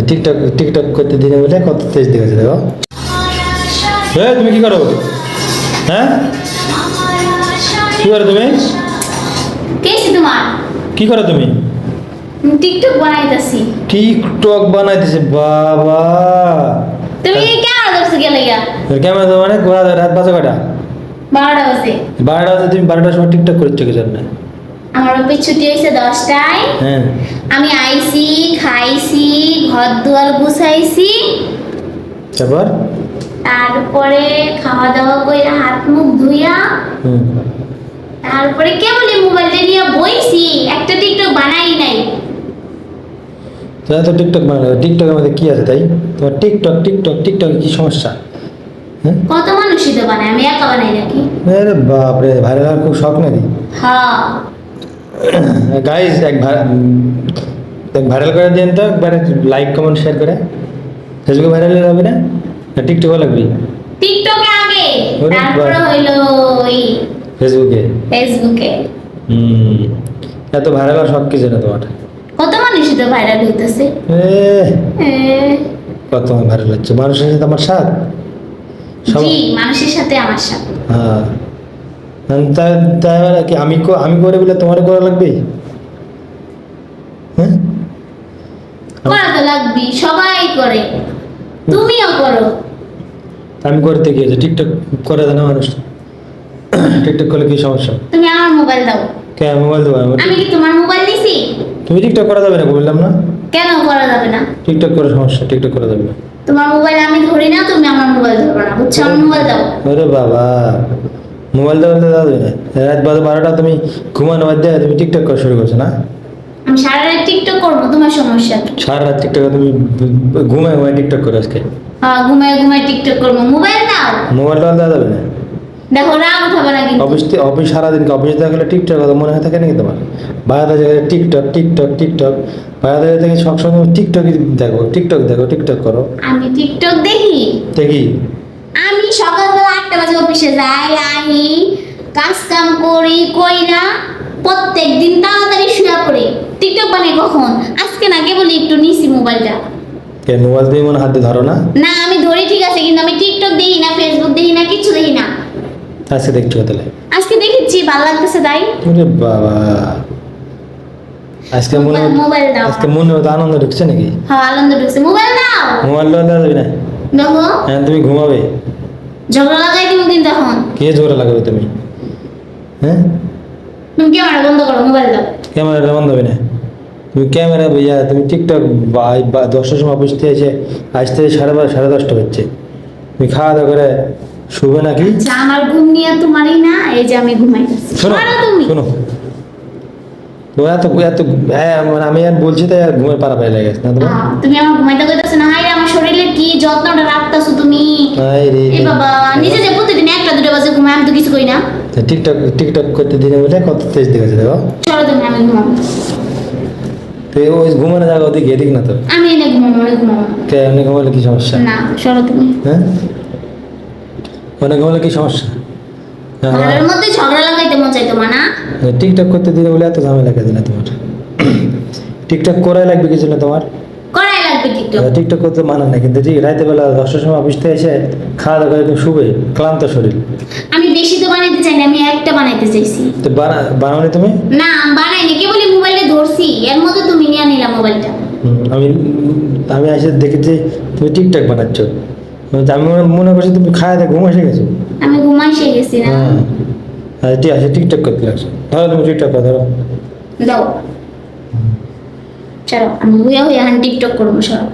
TikTok TikTok করতে দিনে বলে কত তেজ দেখেছে দেখো। তুমি কি করো? হ্যাঁ কি করো তুমি? কি করো তুমি? টিকটক বানাইতাছি। টিকটক বানাইতেছে বাবা। তুমি ক্যামেরা ধরছো কে লাগা? ক্যামেরা তো মানে রাত বাজে কয়টা? 12টা বাজে। 12টা বাজে তুমি 12টার সময় টিকটক করছো কি জন্য? আমার অফিস ছুটি হয়েছে 10টায়। হ্যাঁ আমি আইছি, খাইছি, ঘর দুয়ার গুছাইছি, তারপরে খাওয়া দাওয়া করে হাত মুখ ধুইয়া তারপরে কেবলই মোবাইলটা নিয়ে বইছি, একটা টিকটক বানাই নাই। তো টিকটক বানালো, টিকটকের মধ্যে কি আছে তাই? তোমার টিকটক টিকটক টিকটক কি সমস্যা? কত মানুষই তো বানায়, আমি একা বানাই নাকি? আরে বাপরে, ভাইরাল হওয়ার খুব শখ নাকি? হ্যাঁ গাইস, এক ভাইরাল করে দিন তো, একবারে লাইক কমেন্ট শেয়ার করে। ফেসবুকে ভাইরাল হবে না, টিকটকে লাগবে? টিকটকে আগে, ওরে তারপরে হইলো ওই ফেসবুকে। এত ভাইরাল হওয়ার শখ কি জানো তোমার? কত মানুষই তো ভাইরাল হইতেছে। কত ভাইরাল হচ্ছে, মানুষের সাথে আমার সাথ। জি, মানুষের সাথে আমার সাথে। হ্যাঁ, তাই কি আমি করে বলে তোমার করা লাগবে? হ্যাঁ, করা তো লাগবে, সবাই করে, তুমিও করো। আমি করতে গিয়েছি, টিকটক করে দেয় না মানুষ। টিকটক করলে কি সমস্যা? তুমি আমার মোবাইল দাও। কে মোবাইল দেবো? আমি কি তোমার মোবাইল দিছি? তুমি টিকটক করা যাবে না বললাম না? কেন করা যাবে না? টিকটক করে সমস্যা, টিকটক করা যাবে না। তোমার মোবাইল আমি ধরি না, তুমি আমার মোবাইল ধরবে না, বুঝছো? আমার মোবাইল দাও। আরে বাবা, মোবাইল দেওয়া যাবে না। রাত 12টা তুমি ঘুমানো বাদ দিয়ে তুমি টিকটক করা শুরু করছো না? আমি সারা রাত টিকটক করবো, তোমার সমস্যা কি? সারা রাত টিকটক তুমি ঘুমায় টিকটক করে আজকে? হ্যাঁ, ঘুমায় ঘুমায় টিকটক করবো। মোবাইল দাও। মোবাইল দেওয়া যাবে না। দেখো, রাগ উঠাবে না কিন্তু। অফিস সারাদিন অফিস দেখালে টিকটক কথা মনে হয় থাকে নাকি তোমার? বাইরে জায়গায় টিকটক টিকটক টিকটক, বাইরে থেকে সবসময় টিকটকই দেখো, টিকটক দেখো, টিকটক করো। আমি টিকটক দেখি? দেখি। আমি সকালবেলা 8টা বাজে অফিসে যাই, আহি কাজ কাম করি, কই না প্রত্যেক দিন তাড়াতাড়ি শুয়ে পড়ি। টিকটক বানাই কখন? আজকে না, কেবলই একটু নিছি মোবাইলটা। মোবাইল দিয়ে মনে হাতে ধরো না? না, আমি ধরি ঠিক আছে, কিন্তু আমি টিকটক দেখি না, ফেসবুক দেখি না, কিছু দেখি না। আজকে দেখছো তাহলে? আজকে দেখেছি, ভালো লাগতেছে তাই। আরে বাবা, আজকে মোবাইল দাও। আজকে মনে হতো আনন্দ ঢুকছে নাকি? হ্যাঁ, আনন্দ ঢুকছে। মোবাইল দাও। মোবাইল দেওয়া যাবে না। দেখো, হ্যাঁ, তুমি ঘুমাবে। ঝগড়া লাগাই দিব কিন্তু এখন। কে জোরে লাগাবে তুমি? হ্যাঁ, তুমি ক্যামেরা বন্ধ করো, মোবাইল দাও। ক্যামেরাটা বন্ধ হবে না। তুমি ক্যামেরা ভাইয়া, তুমি টিকটক 10টার সময় অফিস থেকে এসে আসতে 10:30 হচ্ছে, তুমি খাওয়া দাওয়া করে শুবে নাকি? আচ্ছা, আমার ঘুম নিয়ে তোমারই না, এই যে আমি ঘুমাইতেছি। শোনো তুমি শোনো, তো এত এত মানে আমি আর বলছি তাই আর ঘুমের পাড়া পাই লাগে না তোমার? তুমি আমার ঘুমাইতে কইতাছ না? হাই রে, আমার শরীরের কি যত্নটা রাখতাছো তুমি। এ বাবা, নিজে যে প্রতিদিন 1টা 2টা বাজে ঘুমাই, আমি তো কিছু কই না। টিকটক টিকটক করতে দিনে বলে কত তেজ দেখেছে দেখো। চলো তুমি, আমি ঘুমাবো। তো ওই ঘুমানো জায়গা ওদিকে এদিক না তো? আমি এনে ঘুমাবো, অনেক ঘুমাবো। কে অনেক ঘুমালে কি সমস্যা? না, চলো তুমি। হ্যাঁ, অনেক ঘুমালে কি সমস্যা? ঘরের মধ্যে ঝগড়া লাগাইতে মন চাই তোমার না? টিকটক করতে দিনে বলে এত ঝামেলা লাগে না তোমার? টিকটক করাই লাগবে কিছু না তোমার? করাই লাগবে টিকটক। টিকটক করতে মানা না, কিন্তু ঠিক রাতে বেলা 10টার সময় অফিস থেকে এসে খাওয়া দাওয়া করে তুমি শুবে, ক্লান্ত শরীর। আমি বেশি তো বানাইতে চাই না, আমি একটা বানাইতে চাইছি। তো বানাওনি তুমি? না, বানাইনি, কেবলই মোবাইলে ধরছি, এর মধ্যে তুমি নিয়ে নিলা মোবাইলটা। আমি আমি এসে দেখেছি তুমি টিকটক বানাচ্ছ, আমি মনে করছি তুমি খাওয়া দাওয়া ঘুম এসে গেছো। আমি ঘুমাই সে গেছি না। হ্যাঁ, ঠিক আছে, টিকটক করতে লাগছো। ধরো তুমি টিকটক করো, ধরো। দাও। চলো, আমি হুইয়া হুইয়া টিকটক করবো সব।